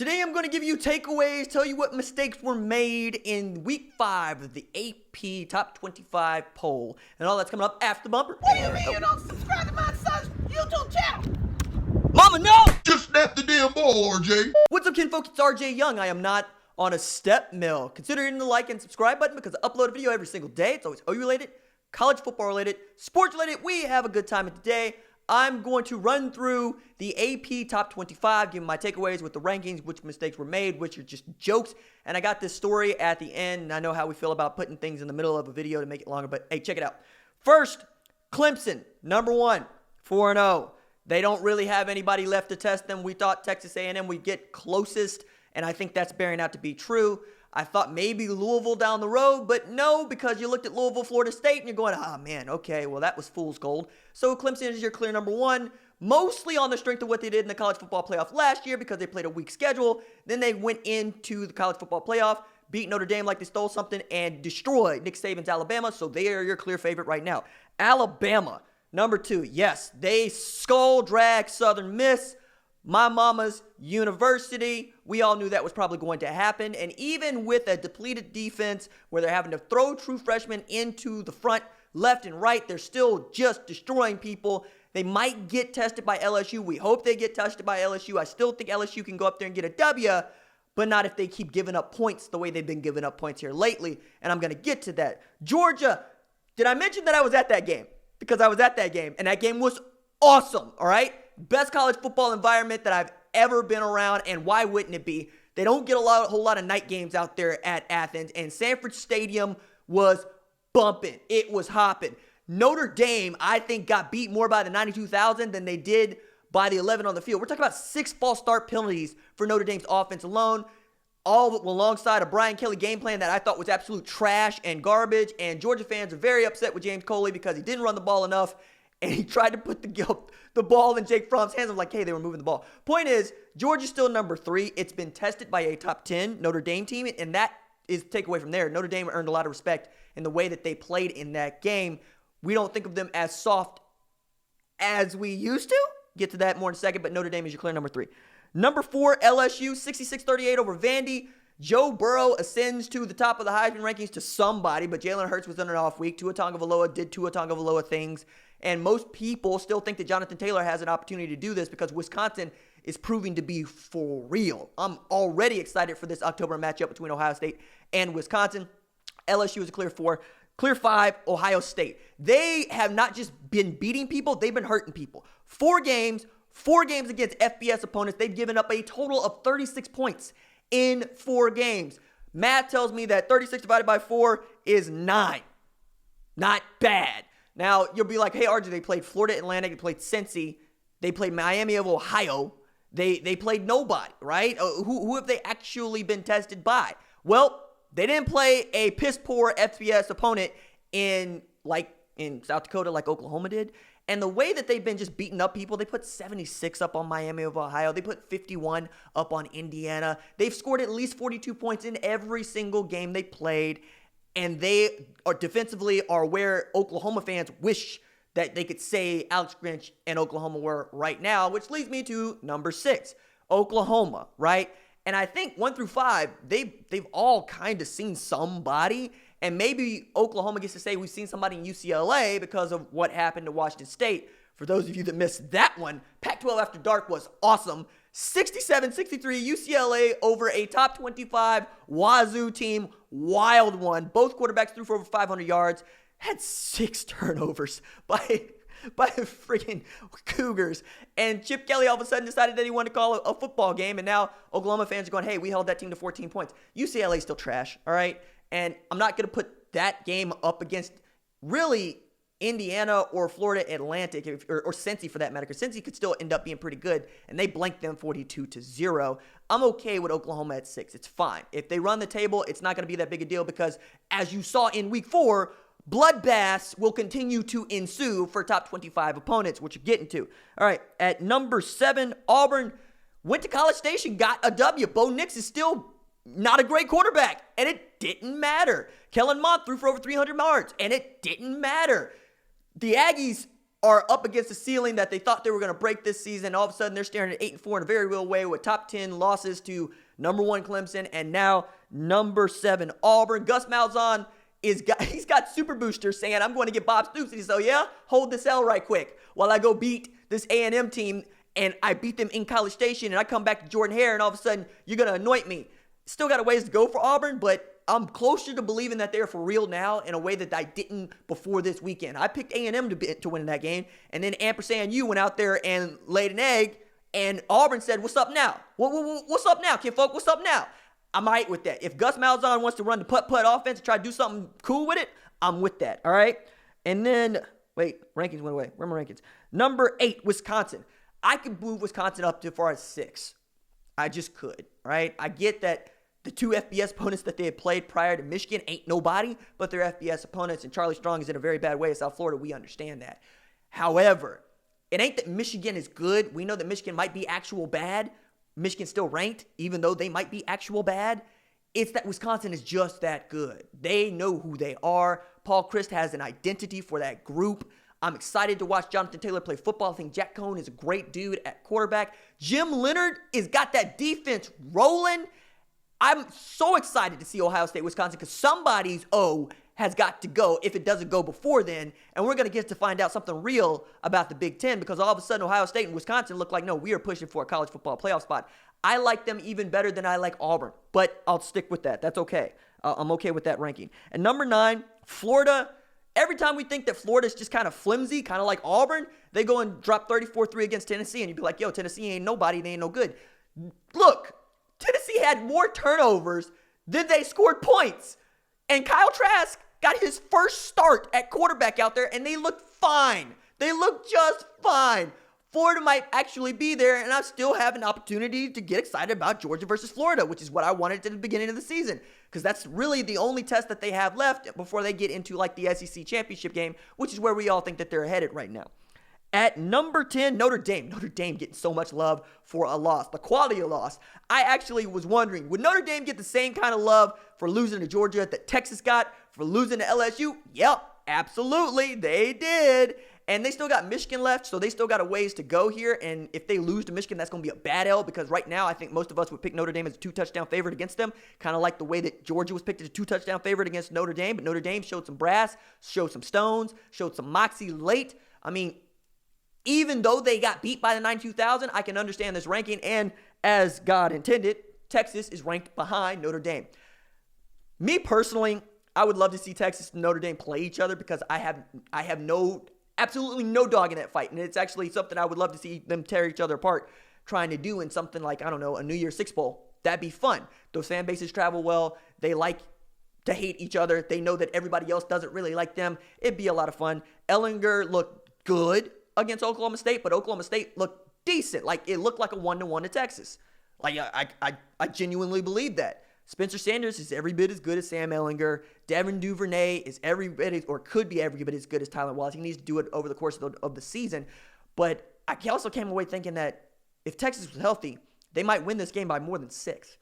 Today I'm going to give you takeaways, tell you what mistakes were made in week 5 of the AP Top 25 poll. And all that's coming up after the bumper. What do you mean you don't subscribe to my son's YouTube channel? Mama, no! Just snap the damn ball, RJ. What's up, kinfolk? It's RJ Young. I am not on a step mill. Consider hitting the like and subscribe button because I upload a video every single day. It's always OU related, college football related, sports related. We have a good time today. I'm going to run through the AP Top 25, give my takeaways with the rankings, which mistakes were made, which are just jokes. And I got this story at the end, and I know how we feel about putting things in the middle of a video to make it longer, but hey, check it out. First, Clemson, number 1, 4-0. They don't really have anybody left to test them. We thought Texas A&M would get closest, and I think that's bearing out to be true. I thought maybe Louisville down the road, but no, because you looked at Louisville, Florida State, and you're going, man, okay, well, that was fool's gold. So Clemson is your clear number 1, mostly on the strength of what they did in the college football playoff last year because they played a weak schedule. Then they went into the college football playoff, beat Notre Dame like they stole something, and destroyed Nick Saban's Alabama, so they are your clear favorite right now. Alabama, number 2, yes, they skull-drag Southern Miss, my mama's university. We all knew that was probably going to happen. And even with a depleted defense where they're having to throw true freshmen into the front, left and right, they're still just destroying people. They might get tested by LSU. We hope they get tested by LSU. I still think LSU can go up there and get a W, but not if they keep giving up points the way they've been giving up points here lately. And I'm going to get to that. Georgia, did I mention that I was at that game? Because I was at that game, and that game was awesome, all right? Best college football environment that I've ever been around, and why wouldn't it be? They don't get a whole lot of night games out there at Athens, and Sanford Stadium was bumping. It was hopping. Notre Dame, I think, got beat more by the 92,000 than they did by the 11 on the field. We're talking about 6 false start penalties for Notre Dame's offense alone, all alongside a Brian Kelly game plan that I thought was absolute trash and garbage, and Georgia fans are very upset with James Coley because he didn't run the ball enough, and he tried to put the ball in Jake Fromm's hands. I'm like, hey, they were moving the ball. Point is, Georgia's still number 3. It's been tested by a top 10 Notre Dame team, and that is takeaway from there. Notre Dame earned a lot of respect in the way that they played in that game. We don't think of them as soft as we used to. Get to that more in a second, but Notre Dame is your clear number 3. Number 4, LSU, 66-38 over Vandy. Joe Burrow ascends to the top of the Heisman rankings to somebody, but Jalen Hurts was on an off week. Tua Tagovailoa did Tua Tagovailoa things. And most people still think that Jonathan Taylor has an opportunity to do this because Wisconsin is proving to be for real. I'm already excited for this October matchup between Ohio State and Wisconsin. LSU is a clear 4. Clear 5, Ohio State. They have not just been beating people, they've been hurting people. 4 games against FBS opponents. They've given up a total of 36 points in 4 games. Math tells me that 36 divided by 4 is 9. Not bad. Now, you'll be like, hey, RJ, they played Florida Atlantic, they played Cincy, they played Miami of Ohio, they played nobody, right? Who have they actually been tested by? Well, they didn't play a piss-poor FBS opponent in South Dakota like Oklahoma did. And the way that they've been just beating up people, they put 76 up on Miami of Ohio. They put 51 up on Indiana. They've scored at least 42 points in every single game they played. And they are defensively are where Oklahoma fans wish that they could say Alex Grinch and Oklahoma were right now, which leads me to number 6, Oklahoma, right? And I think 1 through 5, they've all kind of seen somebody. And maybe Oklahoma gets to say we've seen somebody in UCLA because of what happened to Washington State. For those of you that missed that one, Pac-12 After Dark was awesome. 67-63 UCLA over a top 25 Wazoo team. Wild one. Both quarterbacks threw for over 500 yards. Had 6 turnovers by the freaking Cougars. And Chip Kelly all of a sudden decided that he wanted to call a football game. And now Oklahoma fans are going, hey, we held that team to 14 points. UCLA's still trash, all right? And I'm not going to put that game up against really Indiana or Florida Atlantic or Cincy for that matter, because Cincy could still end up being pretty good, and they blanked them 42-0. I'm okay with Oklahoma at 6. It's fine. If they run the table, it's not going to be that big a deal because, as you saw in week 4, bloodbaths will continue to ensue for top 25 opponents, which you're getting to. All right, at number 7, Auburn went to College Station, got a W. Bo Nix is still not a great quarterback, and it didn't matter. Kellen Mond threw for over 300 yards, and it didn't matter. The Aggies are up against the ceiling that they thought they were going to break this season. All of a sudden, they're staring at 8-4 in a very real way with top 10 losses to number 1 Clemson and now number 7 Auburn. Gus Malzahn he's got super boosters saying, I'm going to get Bob Stoops. And he said, yeah, hold this L right quick while I go beat this A&M team, and I beat them in College Station, and I come back to Jordan Hare, and all of a sudden, you're going to anoint me. Still got a ways to go for Auburn, but I'm closer to believing that they're for real now in a way that I didn't before this weekend. I picked A&M to win that game, and then Ampersand U went out there and laid an egg, and Auburn said, what's up now? What's up now, kinfolk? What's up now? I'm all right with that. If Gus Malzahn wants to run the putt-putt offense and try to do something cool with it, I'm with that, all right? And then, wait, rankings went away. Where are my rankings? Number 8, Wisconsin. I could move Wisconsin up to as far as 6. I just could, right? I get that the 2 FBS opponents that they had played prior to Michigan ain't nobody, but they're FBS opponents, and Charlie Strong is in a very bad way in South Florida. We understand that. However, it ain't that Michigan is good. We know that Michigan might be actual bad. Michigan's still ranked, even though they might be actual bad. It's that Wisconsin is just that good. They know who they are. Paul Chryst has an identity for that group. I'm excited to watch Jonathan Taylor play football. I think Jack Cohn is a great dude at quarterback. Jim Leonhard has got that defense rolling. I'm so excited to see Ohio State, Wisconsin, because somebody's O has got to go if it doesn't go before then. And we're going to get to find out something real about the Big Ten, because all of a sudden Ohio State and Wisconsin look like, no, we are pushing for a college football playoff spot. I like them even better than I like Auburn, but I'll stick with that. That's okay. I'm okay with that ranking. And number 9, Florida. Every time we think that Florida's just kind of flimsy, kind of like Auburn, they go and drop 34-3 against Tennessee, and you'd be like, yo, Tennessee ain't nobody, they ain't no good. Look, Tennessee had more turnovers than they scored points. And Kyle Trask got his first start at quarterback out there, and they looked fine. They looked just fine. Florida might actually be there, and I still have an opportunity to get excited about Georgia versus Florida, which is what I wanted at the beginning of the season, because that's really the only test that they have left before they get into like the SEC championship game, which is where we all think that they're headed right now. At number 10, Notre Dame. Notre Dame getting so much love for a loss, the quality of loss. I actually was wondering, would Notre Dame get the same kind of love for losing to Georgia that Texas got for losing to LSU? Yep, absolutely, they did. And they still got Michigan left, so they still got a ways to go here. And if they lose to Michigan, that's going to be a bad L, because right now I think most of us would pick Notre Dame as a 2-touchdown favorite against them, kind of like the way that Georgia was picked as a 2-touchdown favorite against Notre Dame. But Notre Dame showed some brass, showed some stones, showed some moxie late. I mean, even though they got beat by the 92,000, I can understand this ranking. And as God intended, Texas is ranked behind Notre Dame. Me personally, I would love to see Texas and Notre Dame play each other, because I have absolutely no dog in that fight. And it's actually something I would love to see them tear each other apart, trying to do in something like, I don't know, a New Year's Six Bowl. That'd be fun. Those fan bases travel well. They like to hate each other. They know that everybody else doesn't really like them. It'd be a lot of fun. Ehlinger looked good against Oklahoma State, but Oklahoma State looked decent. Like, it looked like a 1-1 to Texas. Like, I genuinely believe that. Spencer Sanders is every bit as good as Sam Ehlinger. Devin Duvernay is every bit or could be every bit as good as Tyler Wallace. He needs to do it over the course of the season. But I also came away thinking that if Texas was healthy, they might win this game by more than 6.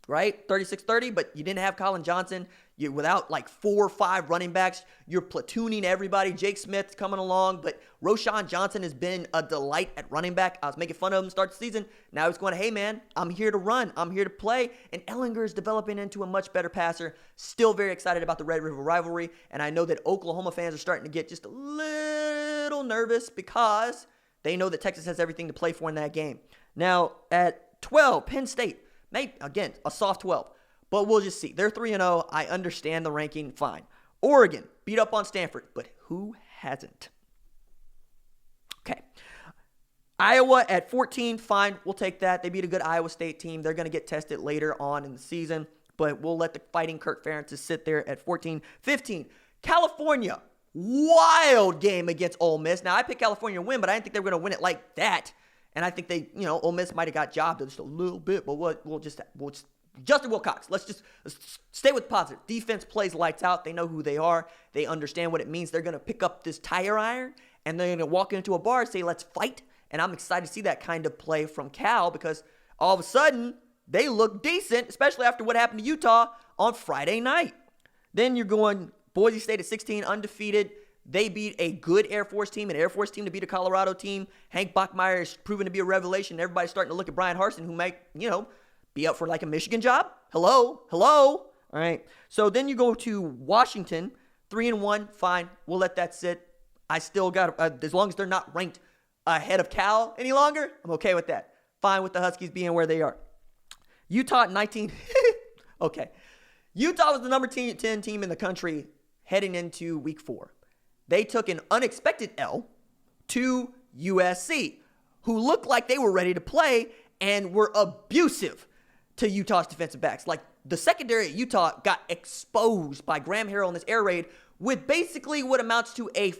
Right? 36-30, but you didn't have Colin Johnson. You without like 4 or 5 running backs. You're platooning everybody. Jake Smith's coming along, but Roshan Johnson has been a delight at running back. I was making fun of him to start the season. Now he's going, hey man, I'm here to run. I'm here to play. And Ehlinger is developing into a much better passer. Still very excited about the Red River rivalry. And I know that Oklahoma fans are starting to get just a little nervous, because they know that Texas has everything to play for in that game. Now at 12, Penn State. Maybe, again, a soft 12. But we'll just see. They're 3-0. I understand the ranking. Fine. Oregon beat up on Stanford. But who hasn't? Okay. Iowa at 14. Fine. We'll take that. They beat a good Iowa State team. They're going to get tested later on in the season. But we'll let the Fighting Kirk Ferentzes sit there at 14. 15. California. Wild game against Ole Miss. Now, I picked California to win, but I didn't think they were going to win it like that. And I think they, Ole Miss might have got jobbed just a little bit, but we'll just Justin Wilcox. Let's stay with the positive. Defense plays lights out. They know who they are. They understand what it means. They're going to pick up this tire iron, and they're going to walk into a bar and say, let's fight. And I'm excited to see that kind of play from Cal, because all of a sudden they look decent, especially after what happened to Utah on Friday night. Then you're going Boise State at 16, undefeated. They beat a good Air Force team, an Air Force team to beat a Colorado team. Hank Bachmeier is proven to be a revelation. Everybody's starting to look at Brian Harsin, who might, be up for like a Michigan job. Hello. All right. So then you go to Washington, 3-1. Fine. We'll let that sit. I still got, as long as they're not ranked ahead of Cal any longer, I'm okay with that. Fine with the Huskies being where they are. Utah at 19. Okay. Utah was the number 10 team in the country heading into week 4. They took an unexpected L to USC, who looked like they were ready to play and were abusive to Utah's defensive backs. Like, the secondary at Utah got exposed by Graham Harrell in this air raid with basically what amounts to a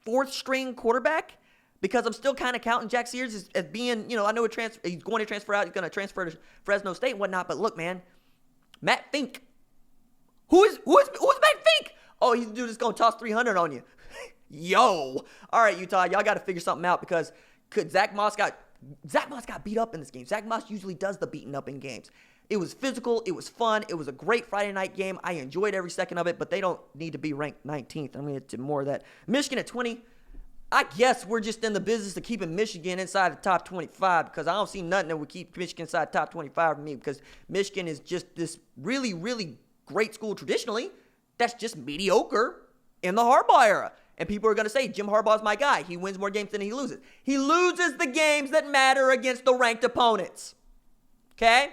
4th-string quarterback, because I'm still kind of counting Jack Sears as being, I know he's going to transfer out. He's going to transfer to Fresno State and whatnot. But look, man, Matt Fink. Who's Matt Fink? Oh, he's the dude that's going to toss 300 on you. Yo. All right, Utah, y'all got to figure something out, because Zach Moss got beat up in this game. Zach Moss usually does the beating up in games. It was physical. It was fun. It was a great Friday night game. I enjoyed every second of it, but they don't need to be ranked 19th. I'm going to get to more of that. Michigan at 20. I guess we're just in the business of keeping Michigan inside the top 25, because I don't see nothing that would keep Michigan inside the top 25 for me, because Michigan is just this really, really great school traditionally that's just mediocre in the Harbaugh era. And people are going to say, Jim Harbaugh's my guy. He wins more games than he loses. He loses the games that matter against the ranked opponents. Okay?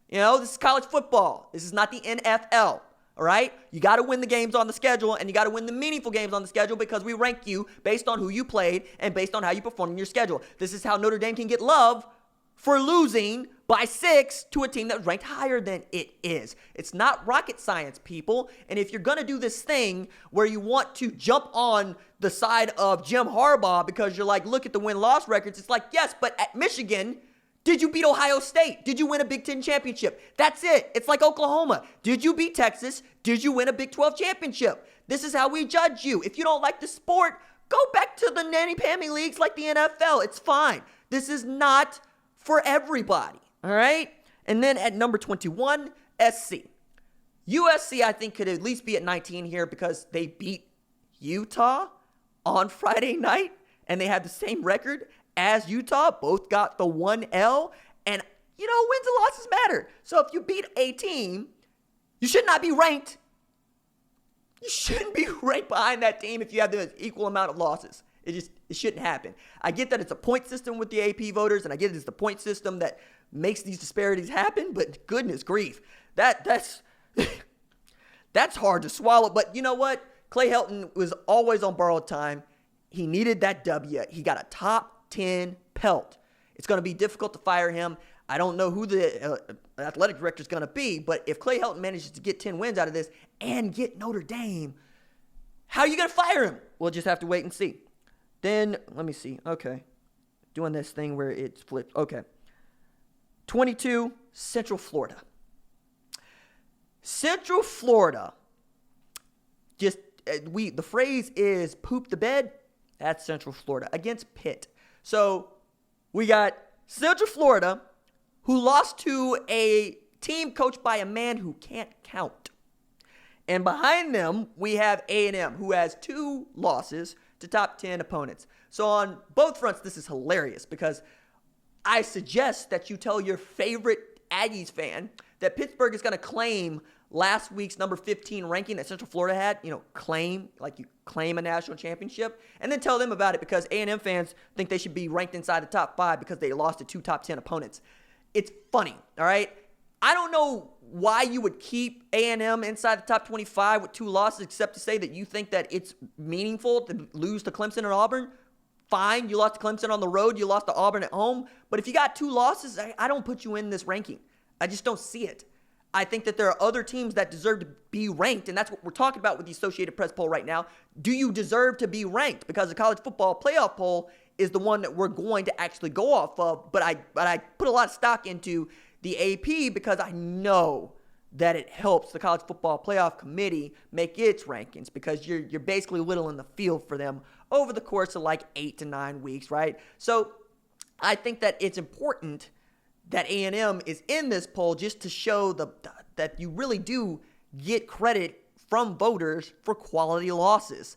This is college football. This is not the NFL. All right? You got to win the games on the schedule, and you got to win the meaningful games on the schedule, because we rank you based on who you played and based on how you performed in your schedule. This is how Notre Dame can get love for losing by 6 to a team that's ranked higher than it is. It's not rocket science, people. And if you're going to do this thing where you want to jump on the side of Jim Harbaugh because you're like, look at the win-loss records, it's like, yes, but at Michigan, did you beat Ohio State? Did you win a Big Ten championship? That's it. It's like Oklahoma. Did you beat Texas? Did you win a Big 12 championship? This is how we judge you. If you don't like the sport, go back to the nanny-pammy leagues like the NFL. It's fine. This is not for everybody, all right? And then at number 21, SC. USC, I think, could at least be at 19 here, because they beat Utah on Friday night, and they had the same record as Utah. Both got the 1L, and, wins and losses matter. So if you beat a team, you should not be ranked. You shouldn't be ranked behind that team if you have the equal amount of losses. It shouldn't happen. I get that it's a point system with the AP voters, and I get it's the point system that makes these disparities happen, but goodness grief, that's hard to swallow. But you know what? Clay Helton was always on borrowed time. He needed that W. He got a top 10 pelt. It's going to be difficult to fire him. I don't know who the athletic director is going to be, but if Clay Helton manages to get 10 wins out of this and get Notre Dame, how are you going to fire him? We'll just have to wait and see. Then, let me see. Okay. Doing this thing where it's flipped. Okay. 22, Central Florida. Central Florida, the phrase is poop the bed. That's Central Florida against Pitt. So, we got Central Florida, who lost to a team coached by a man who can't count. And behind them, we have A&M, who has 2 losses to top 10 opponents. So on both fronts, this is hilarious, because I suggest that you tell your favorite Aggies fan that Pittsburgh is going to claim last week's number 15 ranking that Central Florida had, claim, like you claim a national championship, and then tell them about it, because A&M fans think they should be ranked inside the top 5 because they lost to 2 top 10 opponents. It's funny, all right? I don't know why you would keep A&M inside the top 25 with 2 losses, except to say that you think that it's meaningful to lose to Clemson or Auburn. Fine, you lost to Clemson on the road, you lost to Auburn at home, but if you got 2 losses, I don't put you in this ranking. I just don't see it. I think that there are other teams that deserve to be ranked, and that's what we're talking about with the Associated Press poll right now. Do you deserve to be ranked? Because the college football playoff poll is the one that we're going to actually go off of, but I put a lot of stock into the AP because I know that it helps the college football playoff committee make its rankings, because you're basically whittling the field for them over the course of like 8 to 9 weeks, right? So I think that it's important that A&M is in this poll just to show that you really do get credit from voters for quality losses.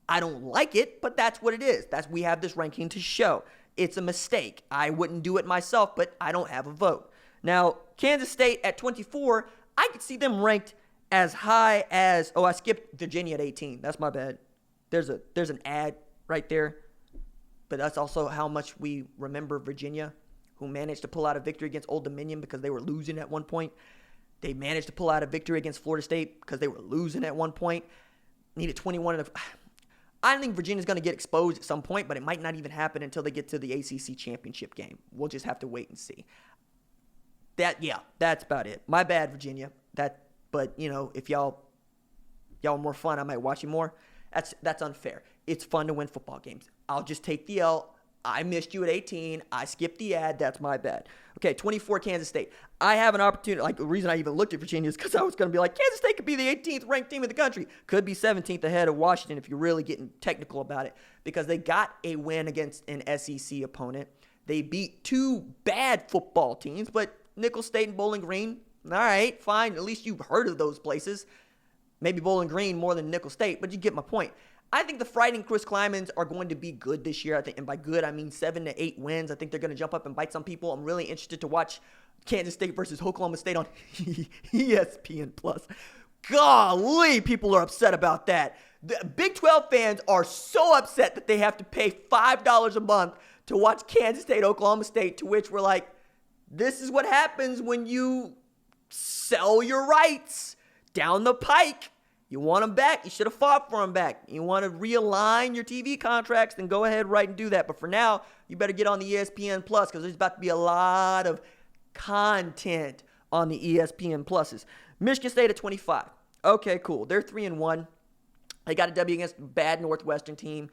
I don't like it, but that's what it is. We have this ranking to show. It's a mistake. I wouldn't do it myself, but I don't have a vote. Now, Kansas State at 24, I could see them ranked as high as, I skipped Virginia at 18. That's my bad. There's an ad right there, but that's also how much we remember Virginia, who managed to pull out a victory against Old Dominion because they were losing at one point. They managed to pull out a victory against Florida State because they were losing at one point. Needed 21. I think Virginia's going to get exposed at some point, but it might not even happen until they get to the ACC championship game. We'll just have to wait and see. That's about it. My bad, Virginia. But if y'all are more fun, I might watch you more. That's unfair. It's fun to win football games. I'll just take the L. I missed you at 18. I skipped the ad. That's my bad. Okay, 24, Kansas State. I have an opportunity. The reason I even looked at Virginia is because I was going to be like, Kansas State could be the 18th ranked team in the country. Could be 17th ahead of Washington if you're really getting technical about it, because they got a win against an SEC opponent. They beat two bad football teams, but Nicholls State and Bowling Green, all right, fine. At least you've heard of those places. Maybe Bowling Green more than Nicholls State, but you get my point. I think the Fighting Chris Klymans are going to be good this year. I think, and by good, I mean 7 to 8 wins. I think they're going to jump up and bite some people. I'm really interested to watch Kansas State versus Oklahoma State on ESPN+. Golly, people are upset about that. The Big 12 fans are so upset that they have to pay $5 a month to watch Kansas State, Oklahoma State, to which we're like, this is what happens when you sell your rights down the pike. You want them back, you should have fought for them back. You want to realign your TV contracts, then go ahead, right, and do that. But for now, you better get on the ESPN Plus, because there's about to be a lot of content on the ESPN Pluses. Michigan State at 25. Okay, cool. They're 3-1. They got a W against a bad Northwestern team.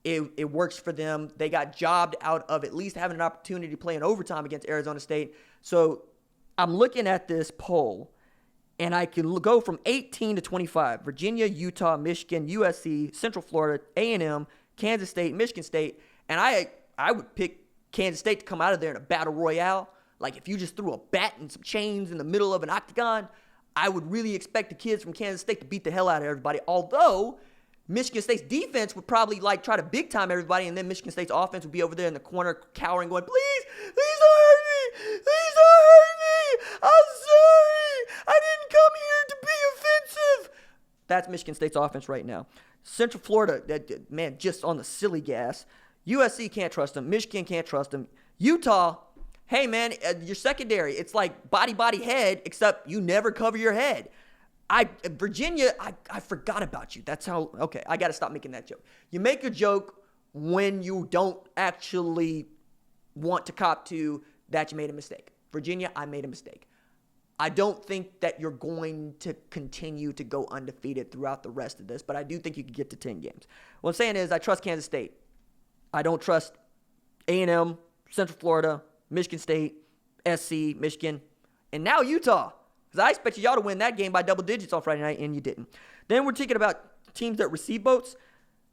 It works for them. They got jobbed out of at least having an opportunity to play in overtime against Arizona State. So I'm looking at this poll, and I can go from 18 to 25. Virginia, Utah, Michigan, USC, Central Florida, A&M, Kansas State, Michigan State. And I would pick Kansas State to come out of there in a battle royale. Like if you just threw a bat and some chains in the middle of an octagon, I would really expect the kids from Kansas State to beat the hell out of everybody. Although Michigan State's defense would probably try to big time everybody, and then Michigan State's offense would be over there in the corner cowering, going, please don't hurt me. Please don't hurt me. I'm sorry. I didn't come here to be offensive. That's Michigan State's offense right now. Central Florida, man, just on the silly gas. USC can't trust them. Michigan can't trust them. Utah, hey, man, your secondary, it's like body, head, except you never cover your head. Virginia, I forgot about you. That's how, okay, I got to stop making that joke. You make a joke when you don't actually want to cop to that you made a mistake. Virginia, I made a mistake. I don't think that you're going to continue to go undefeated throughout the rest of this, but I do think you could get to 10 games. What I'm saying is I trust Kansas State. I don't trust A&M, Central Florida, Michigan State, SC, Michigan, and now Utah. Because I expected y'all to win that game by double digits on Friday night, and you didn't. Then we're talking about teams that receive votes.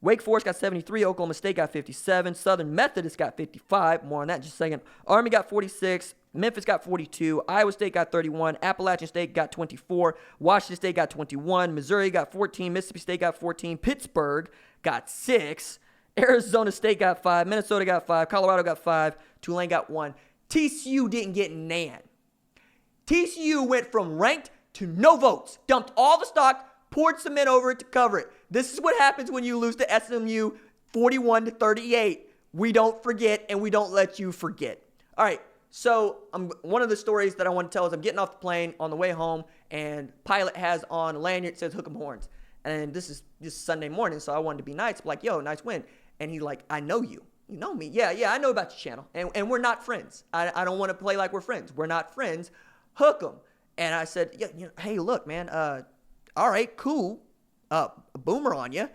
Wake Forest got 73. Oklahoma State got 57. Southern Methodist got 55. More on that in just a second. Army got 46. Memphis got 42. Iowa State got 31. Appalachian State got 24. Washington State got 21. Missouri got 14. Mississippi State got 14. Pittsburgh got 6. Arizona State got 5. Minnesota got 5. Colorado got 5. Tulane got 1. TCU didn't get nan. TCU went from ranked to no votes, dumped all the stock, poured cement over it to cover it. This is what happens when you lose to SMU 41-38. We don't forget, and we don't let you forget. All right, so one of the stories that I want to tell is I'm getting off the plane on the way home, and pilot has on a lanyard that says hook 'em horns. And this is Sunday morning, so I wanted to be nice, like, yo, nice win. And he's like, I know you. You know me. Yeah, I know about your channel. And we're not friends. I don't want to play like we're friends. We're not friends. Hook them. And I said, hey, look, man, all right, cool. A boomer on you.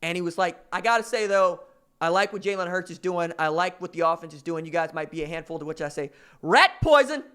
And he was like, I got to say, though, I like what Jalen Hurts is doing. I like what the offense is doing. You guys might be a handful, to which I say, rat poison.